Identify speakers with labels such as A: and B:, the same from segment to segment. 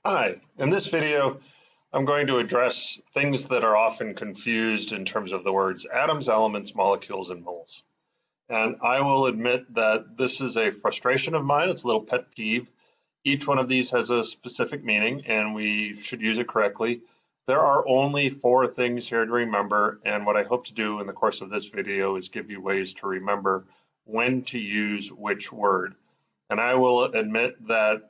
A: Hi, in this video, I'm going to address things that are often confused in terms of the words atoms, elements, molecules, and moles. And I will admit that this is a frustration of mine. It's a little pet peeve. Each one of these has a specific meaning, and we should use it correctly. There are only four things here to remember, and what I hope to do in the course of this video is give you ways to remember when to use which word. And I will admit that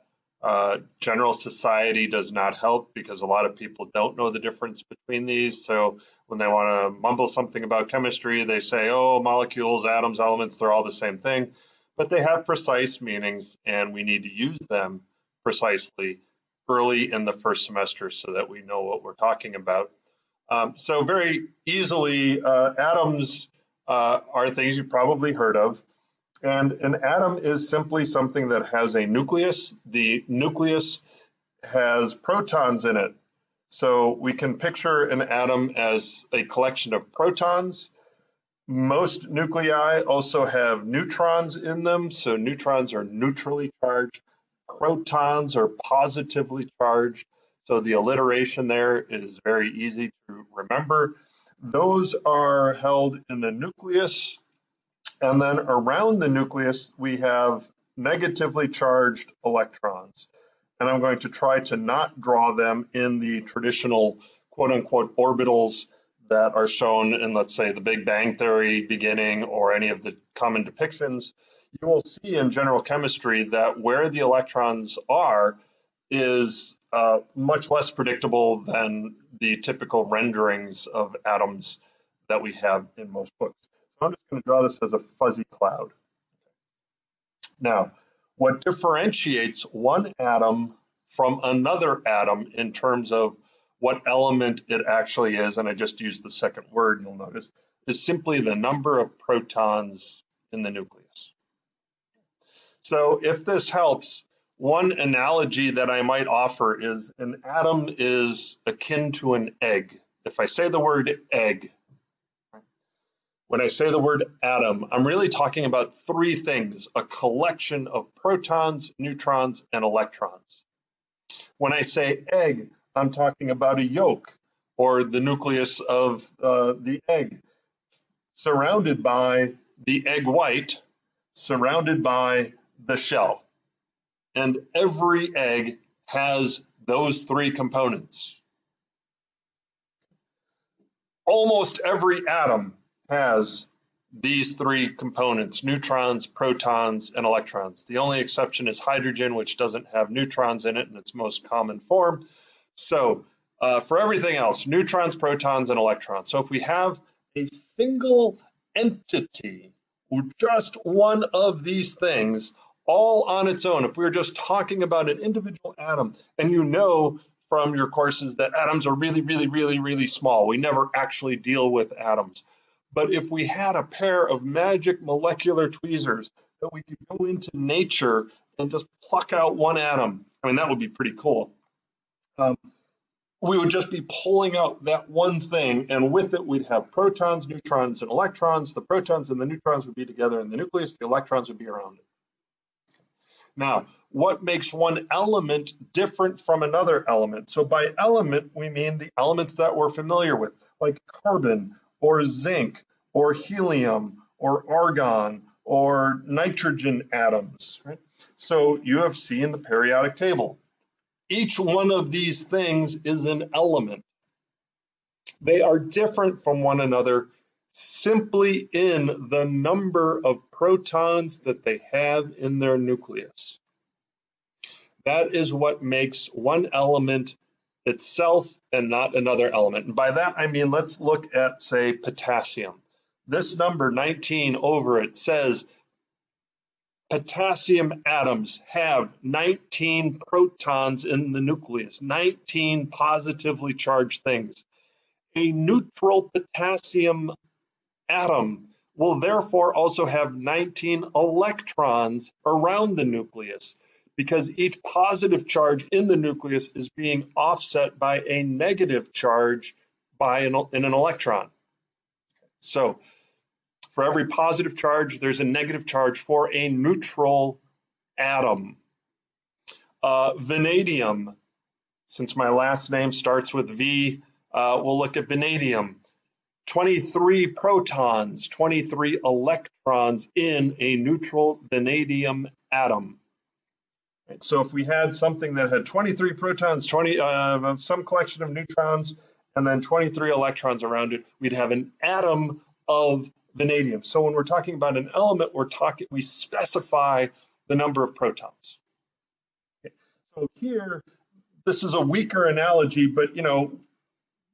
A: general society does not help because a lot of people don't know the difference between these. So when they want to mumble something about chemistry, they say, oh, molecules, atoms, elements, they're all the same thing. But they have precise meanings, and we need to use them precisely early in the first semester so that we know what we're talking about. So very easily, atoms are things you've probably heard of. And an atom is simply something that has a nucleus. The nucleus has protons in it. So we can picture an atom as a collection of protons. Most nuclei also have neutrons in them. So neutrons are neutrally charged. Protons are positively charged. So the alliteration there is very easy to remember. Those are held in the nucleus. And then around the nucleus, we have negatively charged electrons. And I'm going to try to not draw them in the traditional quote unquote orbitals that are shown in, let's say, the Big Bang Theory beginning or any of the common depictions. You will see in general chemistry that where the electrons are is much less predictable than the typical renderings of atoms that we have in most books. So I'm just going to draw this as a fuzzy cloud. Now, what differentiates one atom from another atom in terms of what element it actually is, and I just used the second word, you'll notice, is simply the number of protons in the nucleus. So if this helps, one analogy that I might offer is an atom is akin to an egg. If I say the word egg, when I say the word atom, I'm really talking about three things: a collection of protons, neutrons, and electrons. When I say egg, I'm talking about a yolk, or the nucleus of the egg, surrounded by the egg white, surrounded by the shell. And every egg has those three components. Almost every atom has these three components: neutrons, protons, and electrons. The only exception is hydrogen, which doesn't have neutrons in it in its most common form. So for everything else, neutrons, protons, and electrons. So if we have a single entity, or just one of these things, all on its own, if we were just talking about an individual atom, and you know from your courses that atoms are really, really, really, really small. We never actually deal with atoms. But if we had a pair of magic molecular tweezers that we could go into nature and just pluck out one atom, I mean, that would be pretty cool. We would just be pulling out that one thing, and with it, we'd have protons, neutrons, and electrons. The protons and the neutrons would be together in the nucleus. The electrons would be around it. Now, what makes one element different from another element? So by element, we mean the elements that we're familiar with, like carbon or zinc or helium or argon or nitrogen atoms. Right? So you have C in the periodic table. Each one of these things is an element. They are different from one another simply in the number of protons that they have in their nucleus. That is what makes one element itself and not another element. And by that, I mean, let's look at, say, potassium. This number 19 over it says potassium atoms have 19 protons in the nucleus, 19 positively charged things. A neutral potassium atom will therefore also have 19 electrons around the nucleus, because each positive charge in the nucleus is being offset by a negative charge in an electron. So for every positive charge, there's a negative charge for a neutral atom. Vanadium Since my last name starts with V, we'll look at vanadium. 23 protons, 23 electrons in a neutral vanadium atom. Right, so if we had something that had 23 protons, some collection of neutrons, and then 23 electrons around it, we'd have an atom of vanadium. So when we're talking about an element, we specify the number of protons. Okay. So here, this is a weaker analogy, but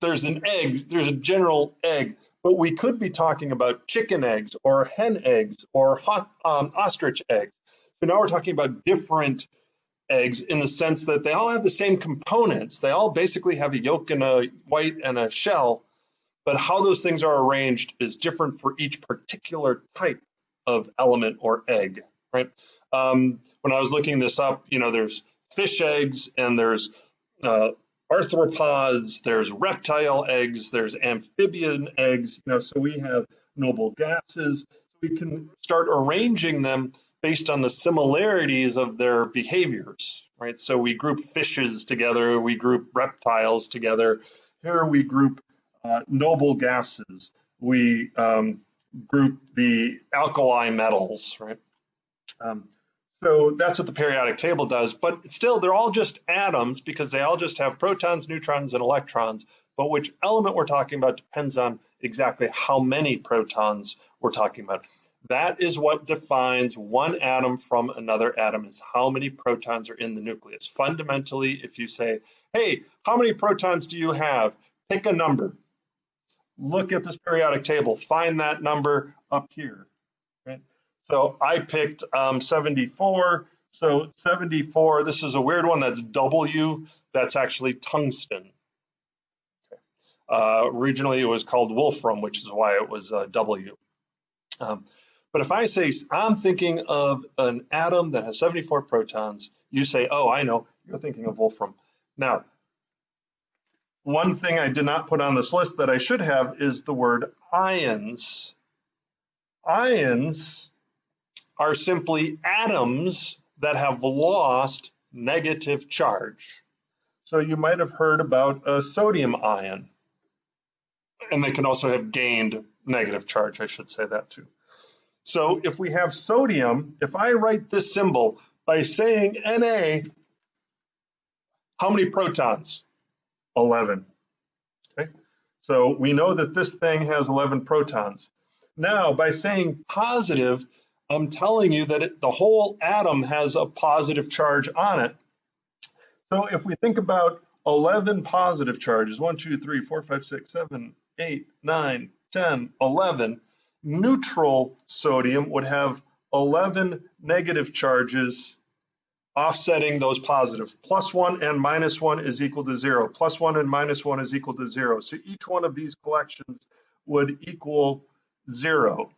A: there's an egg, there's a general egg, but we could be talking about chicken eggs or hen eggs or ostrich eggs. So now we're talking about different eggs in the sense that they all have the same components. They all basically have a yolk and a white and a shell, but how those things are arranged is different for each particular type of element or egg, right? When I was looking this up, there's fish eggs and there's arthropods, there's reptile eggs, there's amphibian eggs, so we have noble gases. We can start arranging them based on the similarities of their behaviors, right? So we group fishes together, we group reptiles together. Here we group noble gases. We group the alkali metals, right? So that's what the periodic table does, but still they're all just atoms because they all just have protons, neutrons, and electrons, but which element we're talking about depends on exactly how many protons we're talking about. That is what defines one atom from another atom, is how many protons are in the nucleus. Fundamentally, if you say, hey, how many protons do you have? Pick a number. Look at this periodic table, find that number up here, right? So I picked 74. So 74, this is a weird one, that's W, that's actually tungsten. Originally it was called wolfram, which is why it was W. But if I say I'm thinking of an atom that has 74 protons, you say, oh, I know, you're thinking of wolfram. Now, one thing I did not put on this list that I should have is the word ions. Ions are simply atoms that have lost negative charge. So you might have heard about a sodium ion, and they can also have gained negative charge, I should say that too. So if we have sodium, if I write this symbol by saying Na, how many protons? 11. Okay. So we know that this thing has 11 protons. Now, by saying positive, I'm telling you that the whole atom has a positive charge on it. So if we think about 11 positive charges, 1, 2, 3, 4, 5, 6, 7, 8, 9, 10, 11, neutral sodium would have 11 negative charges offsetting those positive. +1 and -1 is equal to 0. +1 and -1 is equal to 0. So each one of these collections would equal 0.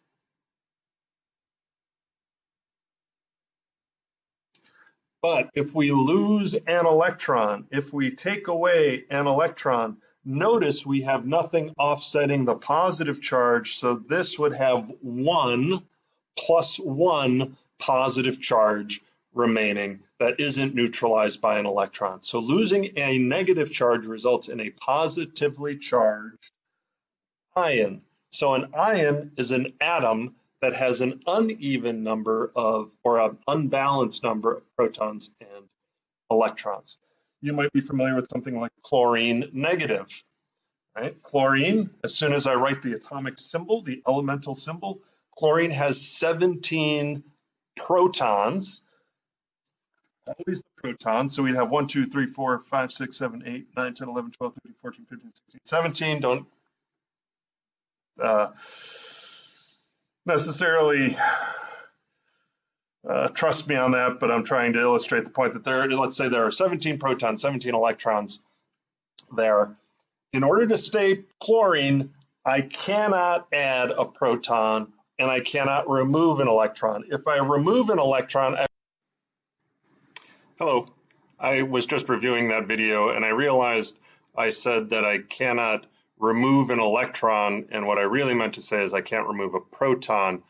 A: But if we lose an electron, if we take away an electron, notice we have nothing offsetting the positive charge, so this would have 1 + 1 positive charge remaining that isn't neutralized by an electron. So losing a negative charge results in a positively charged ion. So an ion is an atom that has an uneven number of, or an unbalanced number of protons and electrons. You might be familiar with something like chlorine negative, right? Chlorine, as soon as I write the atomic symbol, the elemental symbol, chlorine has 17 protons, always the protons. So we'd have 1, 2, 3, 4, 5, 6, 7, 8, 9, 10, 11, 12, 13, 14, 15, 16, 17. Don't necessarily trust me on that, but I'm trying to illustrate the point that let's say there are 17 protons, 17 electrons there. In order to stay chlorine, I cannot add a proton and I cannot remove an electron. If I remove an electron, hello, I was just reviewing that video and I realized I said that I cannot remove an electron, and what I really meant to say is I can't remove a proton.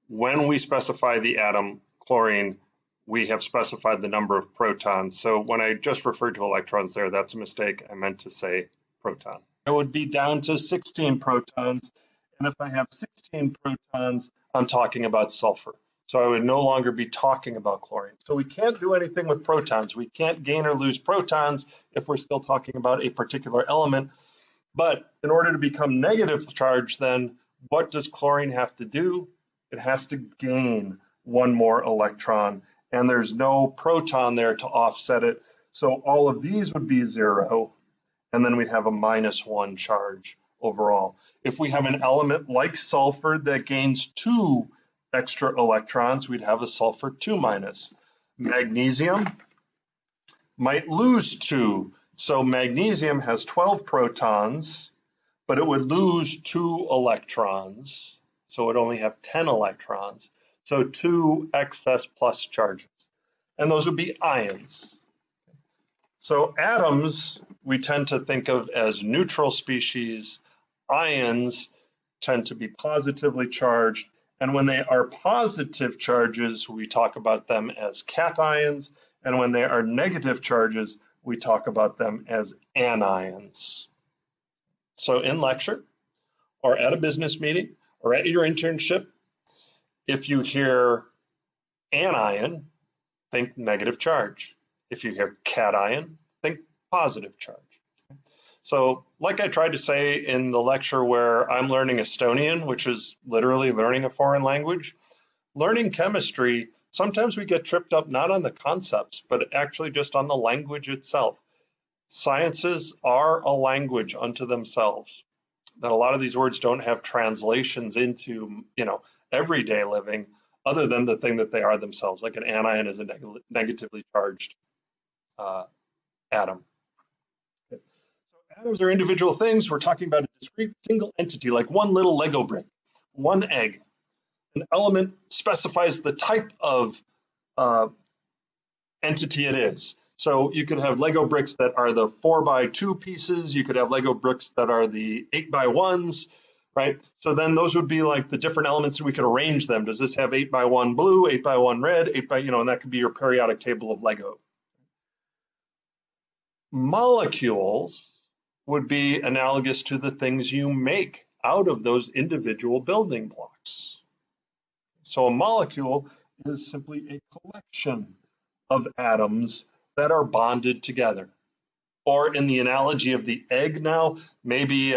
A: When we specify the atom chlorine, we have specified the number of protons. So when I just referred to electrons there, that's a mistake. I meant to say proton. It would be down to 16 protons. And if I have 16 protons, I'm talking about sulfur. So I would no longer be talking about chlorine. So we can't do anything with protons. We can't gain or lose protons if we're still talking about a particular element. But in order to become negative charge, then what does chlorine have to do? It has to gain one more electron, and there's no proton there to offset it. So all of these would be 0, and then we'd have a -1 charge overall. If we have an element like sulfur that gains 2 extra electrons, we'd have a sulfur 2-. Magnesium might lose 2. So magnesium has 12 protons, but it would lose 2 electrons. So it would only have 10 electrons. So 2 excess plus charges. And those would be ions. So atoms, we tend to think of as neutral species. Ions tend to be positively charged. And when they are positive charges, we talk about them as cations. And when they are negative charges, we talk about them as anions. So in lecture, or at a business meeting, or at your internship, if you hear anion, think negative charge. If you hear cation, think positive charge. So like I tried to say in the lecture where I'm learning Estonian, which is literally learning a foreign language, learning chemistry, sometimes we get tripped up not on the concepts, but actually just on the language itself. Sciences are a language unto themselves. That a lot of these words don't have translations into, everyday living, other than the thing that they are themselves. Like an anion is a negatively charged atom. Okay. So atoms are individual things. We're talking about a discrete single entity, like one little Lego brick, one egg. An element specifies the type of entity it is. So you could have Lego bricks that are the 4x2 pieces. You could have Lego bricks that are the 8x1s, right? So then those would be like the different elements, and we could arrange them. Does this have 8x1 blue, 8x1 red, and that could be your periodic table of Lego. Molecules would be analogous to the things you make out of those individual building blocks. So a molecule is simply a collection of atoms that are bonded together. Or in the analogy of the egg now, maybe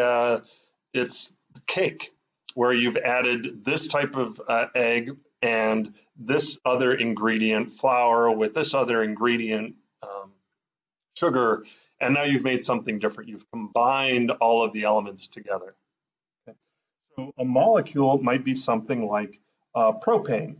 A: it's the cake, where you've added this type of egg and this other ingredient, flour, with this other ingredient, sugar, and now you've made something different. You've combined all of the elements together. Okay. So a molecule might be something like propane.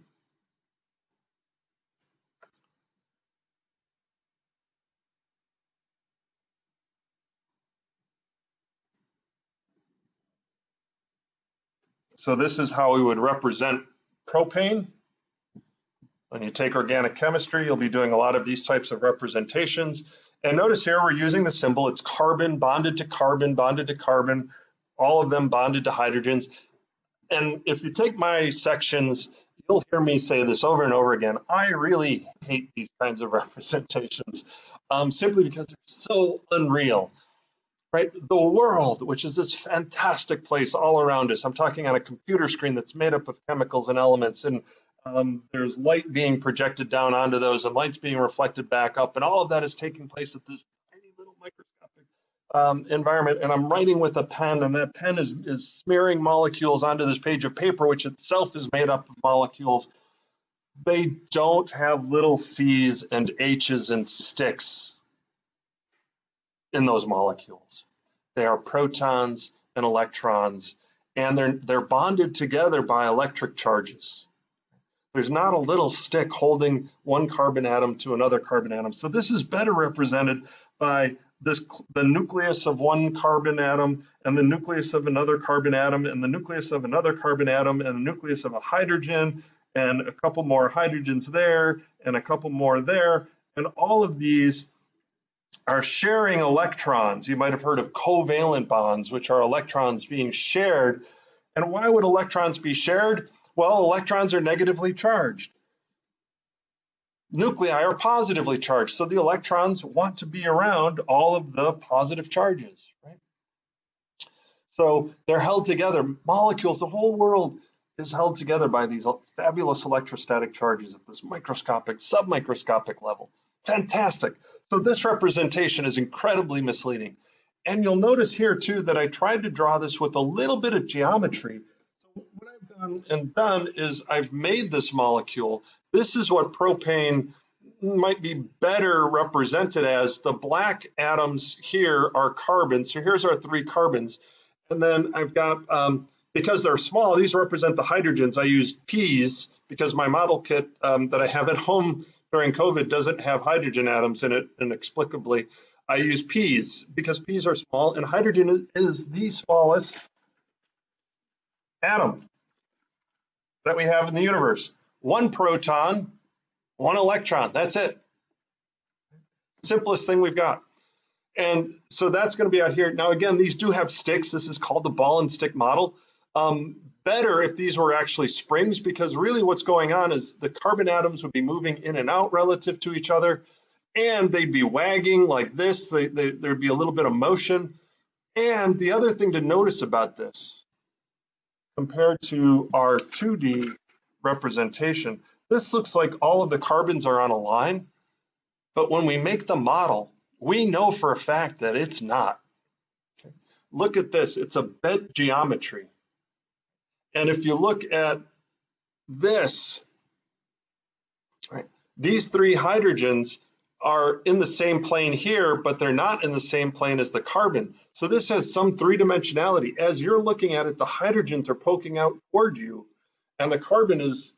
A: So this is how we would represent propane. When you take organic chemistry, you'll be doing a lot of these types of representations. And notice here we're using the symbol. It's carbon bonded to carbon, bonded to carbon, all of them bonded to hydrogens. And if you take my sections, you'll hear me say this over and over again. I really hate these kinds of representations, simply because they're so unreal. Right? The world, which is this fantastic place all around us. I'm talking on a computer screen that's made up of chemicals and elements, and there's light being projected down onto those and light's being reflected back up, and all of that is taking place at this tiny little microscopic environment. And I'm writing with a pen, and that pen is smearing molecules onto this page of paper, which itself is made up of molecules. They don't have little C's and H's and sticks in those molecules. They are protons and electrons, and they're bonded together by electric charges. There's not a little stick holding one carbon atom to another carbon atom. So this is better represented by the nucleus of one carbon atom and the nucleus of another carbon atom and the nucleus of another carbon atom and the nucleus of a hydrogen and a couple more hydrogens there and a couple more there. And all of these are sharing electrons. You might have heard of covalent bonds, which are electrons being shared. And why would electrons be shared? Well, electrons are negatively charged. nuclei are positively charged, so the electrons want to be around all of the positive charges, right? So they're held together. Molecules, the whole world is held together by these fabulous electrostatic charges at this microscopic, submicroscopic level. Fantastic. So this representation is incredibly misleading. And you'll notice here too that I tried to draw this with a little bit of geometry. So what I've gone and done is I've made this molecule. This is what propane might be better represented as. The black atoms here are carbons. So here's our 3 carbons. And then I've got, because they're small, these represent the hydrogens. I used P's because my model kit that I have at home during COVID doesn't have hydrogen atoms in it inexplicably. I use P's because P's are small, and hydrogen is the smallest atom that we have in the universe. 1 proton, 1 electron, that's it. Simplest thing we've got. And so that's going to be out here. Now, again, these do have sticks. This is called the ball and stick model. Better if these were actually springs, because really what's going on is the carbon atoms would be moving in and out relative to each other, and they'd be wagging like this. There'd be a little bit of motion. And the other thing to notice about this, compared to our 2D representation, this looks like all of the carbons are on a line, but when we make the model, we know for a fact that it's not. Okay. Look at this, it's a bent geometry. And if you look at this, right, these 3 hydrogens are in the same plane here, but they're not in the same plane as the carbon. So this has some 3-dimensionality. As you're looking at it, the hydrogens are poking out toward you, and the carbon is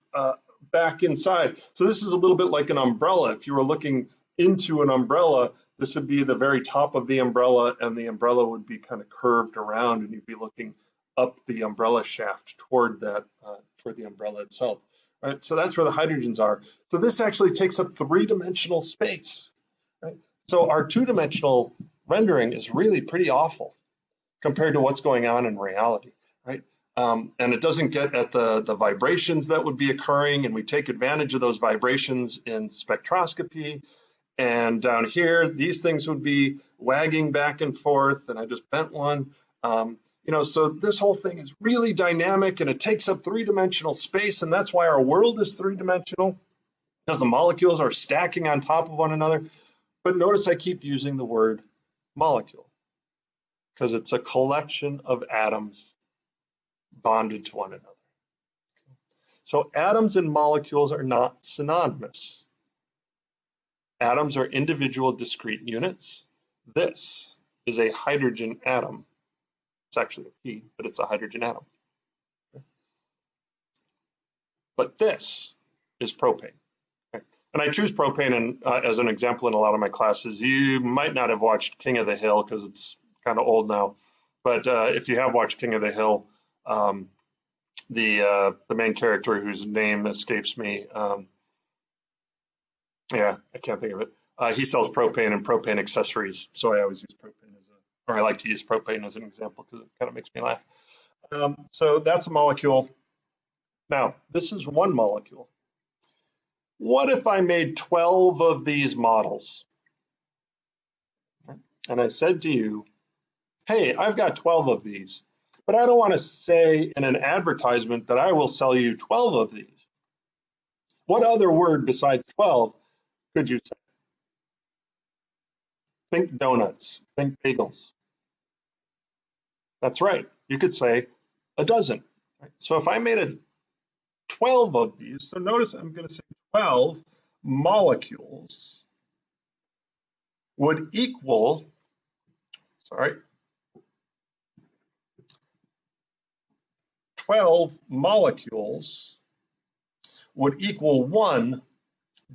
A: back inside. So this is a little bit like an umbrella. If you were looking into an umbrella, this would be the very top of the umbrella, and the umbrella would be kind of curved around, and you'd be looking up the umbrella shaft toward that, toward the umbrella itself. Right, so that's where the hydrogens are. So this actually takes up 3-dimensional space. Right? So our 2-dimensional rendering is really pretty awful compared to what's going on in reality. Right? And it doesn't get at the vibrations that would be occurring, and we take advantage of those vibrations in spectroscopy. And down here, these things would be wagging back and forth, and I just bent one. You know, so this whole thing is really dynamic, and it takes up 3-dimensional space, and that's why our world is 3-dimensional, because the molecules are stacking on top of one another. But notice I keep using the word molecule, because it's a collection of atoms bonded to one another. So atoms and molecules are not synonymous. Atoms are individual discrete units. This is a hydrogen atom. It's actually a P, but it's a hydrogen atom. Okay. But this is propane. Okay. And I choose propane as an example in a lot of my classes. You might not have watched King of the Hill because it's kind of old now. But if you have watched King of the Hill, the main character whose name escapes me, yeah, I can't think of it. He sells propane and propane accessories. So I always use propane or I like to use propane as an example because it kind of makes me laugh. So that's a molecule. Now, this is one molecule. What if I made 12 of these models? And I said to you, hey, I've got 12 of these, but I don't want to say in an advertisement that I will sell you 12 of these. What other word besides 12 could you say? Think donuts, think bagels. That's right. You could say a dozen. Right? So if I made 12 of these, so notice I'm going to say 12 molecules would equal, 12 molecules would equal 1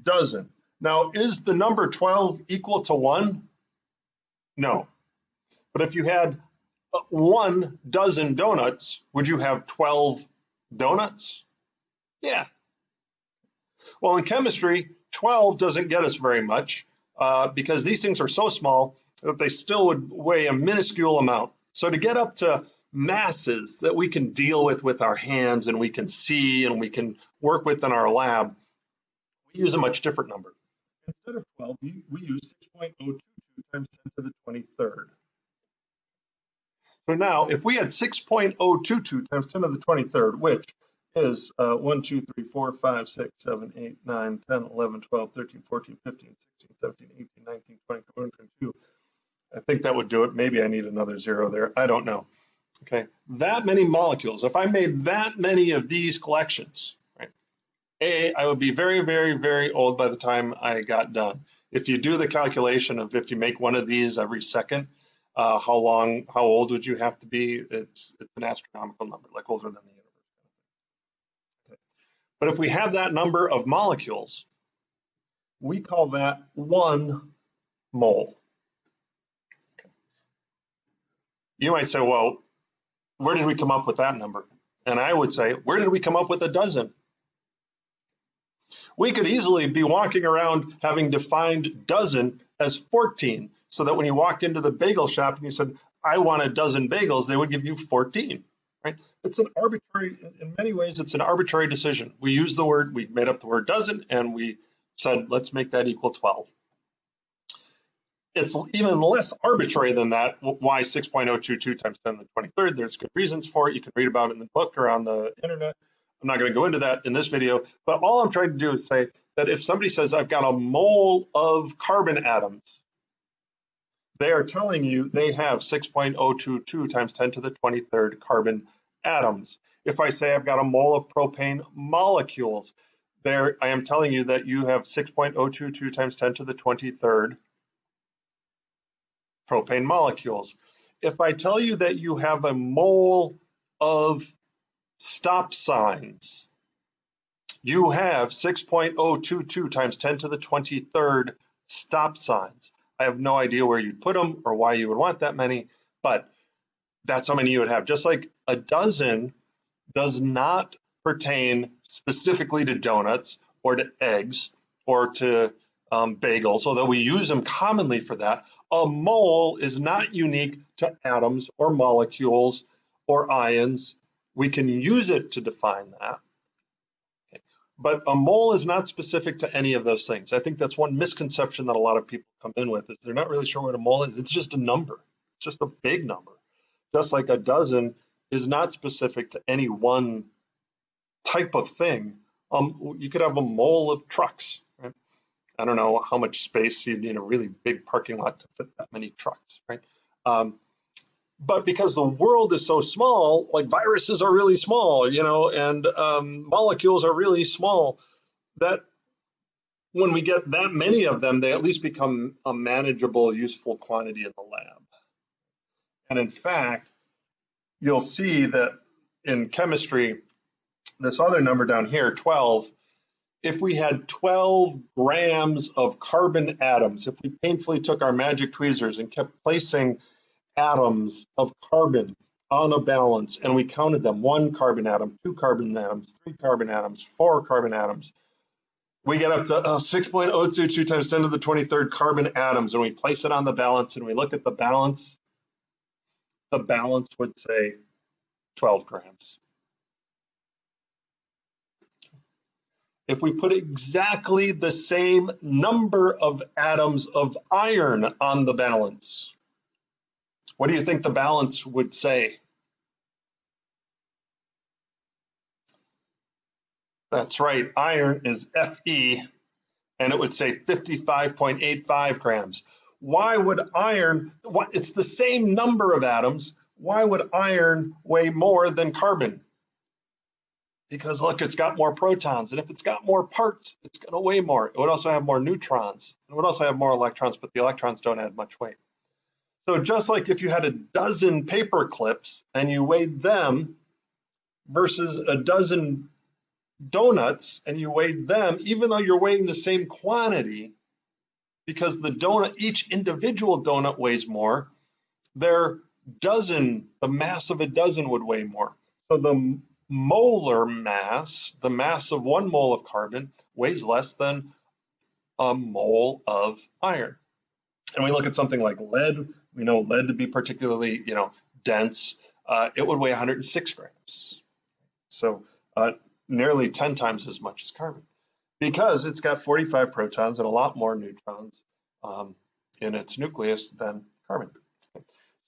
A: dozen. Now, is the number 12 equal to 1? No. But if you had 1 dozen donuts, would you have 12 donuts? Yeah. Well, in chemistry, 12 doesn't get us very much because these things are so small that they still would weigh a minuscule amount. So to get up to masses that we can deal with our hands and we can see and we can work with in our lab, we use a much different number. Instead of 12, we use 6.022 times 10 to the 23rd. So now, if we had 6.022 times 10 to the 23rd, which is 1, 2, 3, 4, 5, 6, 7, 8, 9, 10, 11, 12, 13, 14, 15, 16, 17, 18, 19, 20, 21, 22. I think that would do it. Maybe I need another zero there. I don't know. Okay, that many molecules. If I made that many of these collections, right, I would be very, very, very old by the time I got done. If you do the calculation of if you make one of these every second, how old would you have to be? It's an astronomical number, like older than the universe. Okay. But if we have that number of molecules, we call that 1 mole. Okay. You might say, well, where did we come up with that number? And I would say, where did we come up with a dozen? We could easily be walking around having defined dozen as 14, so that when you walked into the bagel shop and you said, I want a dozen bagels, they would give you 14, right? It's an arbitrary, in many ways, it's an arbitrary decision. We used the word, we made up the word dozen, and we said, let's make that equal 12. It's even less arbitrary than that. Why 6.022 times 10 to the 23rd? There's good reasons for it. You can read about it in the book or on the internet. I'm not going to go into that in this video, but all I'm trying to do is say that if somebody says, I've got a mole of carbon atoms, they are telling you they have 6.022 times 10 to the 23rd carbon atoms. If I say I've got a mole of propane molecules, there I am telling you that you have 6.022 times 10 to the 23rd propane molecules. If I tell you that you have a mole of stop signs, you have 6.022 times 10 to the 23rd stop signs. I have no idea where you'd put them or why you would want that many, but that's how many you would have. Just like a dozen does not pertain specifically to donuts or to eggs or to bagels, although we use them commonly for that. A mole is not unique to atoms or molecules or ions. We can use it to define that. Okay. But a mole is not specific to any of those things. I think that's one misconception that a lot of people come in with, is they're not really sure what a mole is. It's just a number. It's just a big number. Just like a dozen is not specific to any one type of thing. You could have a mole of trucks, right? I don't know how much space you'd need a really big parking lot to fit that many trucks, right? But because the world is so small, like viruses are really small, and molecules are really small, that when we get that many of them, they at least become a manageable, useful quantity in the lab. And in fact, you'll see that in chemistry, this other number down here, 12, if we had 12 grams of carbon atoms, if we painfully took our magic tweezers and kept placing atoms of carbon on a balance and we counted them, 1 carbon atom, 2 carbon atoms, 3 carbon atoms, 4 carbon atoms, we get up to 6.022 times 10 to the 23rd carbon atoms, and we place it on the balance and we look at the balance would say 12 grams. If we put exactly the same number of atoms of iron on the balance, what do you think the balance would say? That's right, iron is Fe, and it would say 55.85 grams. Why would iron, it's the same number of atoms, why would iron weigh more than carbon? Because look, it's got more protons, and if it's got more parts, it's going to weigh more. It would also have more neutrons. It would also have more electrons, but the electrons don't add much weight. So just like if you had a dozen paper clips and you weighed them versus a dozen donuts and you weighed them, even though you're weighing the same quantity, because the donut, each individual donut weighs more, the mass of a dozen would weigh more. So the molar mass, the mass of 1 mole of carbon, weighs less than a mole of iron. And we look at something like lead. We know lead to be particularly, dense. It would weigh 106 grams. So nearly 10 times as much as carbon. because it's got 45 protons and a lot more neutrons in its nucleus than carbon.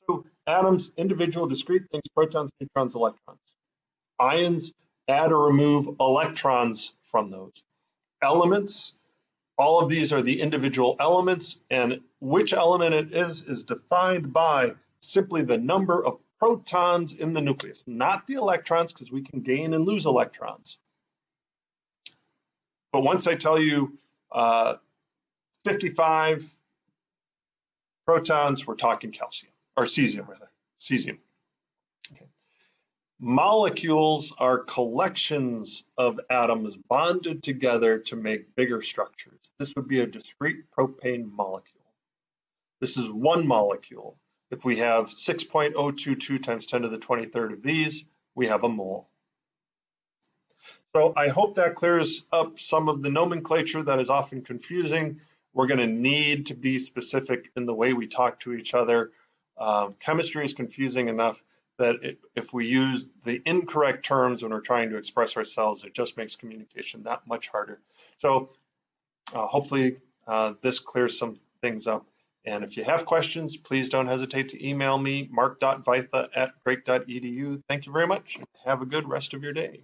A: So atoms, individual discrete things, protons, neutrons, electrons. Ions, add or remove electrons from those. Elements, all of these are the individual elements, and which element it is defined by simply the number of protons in the nucleus, not the electrons, because we can gain and lose electrons. But once I tell you 55 protons, we're talking calcium, or cesium rather, cesium. Okay. Molecules are collections of atoms bonded together to make bigger structures. This would be a discrete propane molecule. This is one molecule. If we have 6.022 times 10 to the 23rd of these, we have a mole. So I hope that clears up some of the nomenclature that is often confusing. We're going to need to be specific in the way we talk to each other. Chemistry is confusing enough that if we use the incorrect terms when we're trying to express ourselves, it just makes communication that much harder. So hopefully this clears some things up. And if you have questions, please don't hesitate to email me, mark.vaitha@drake.edu. Thank you very much. Have a good rest of your day.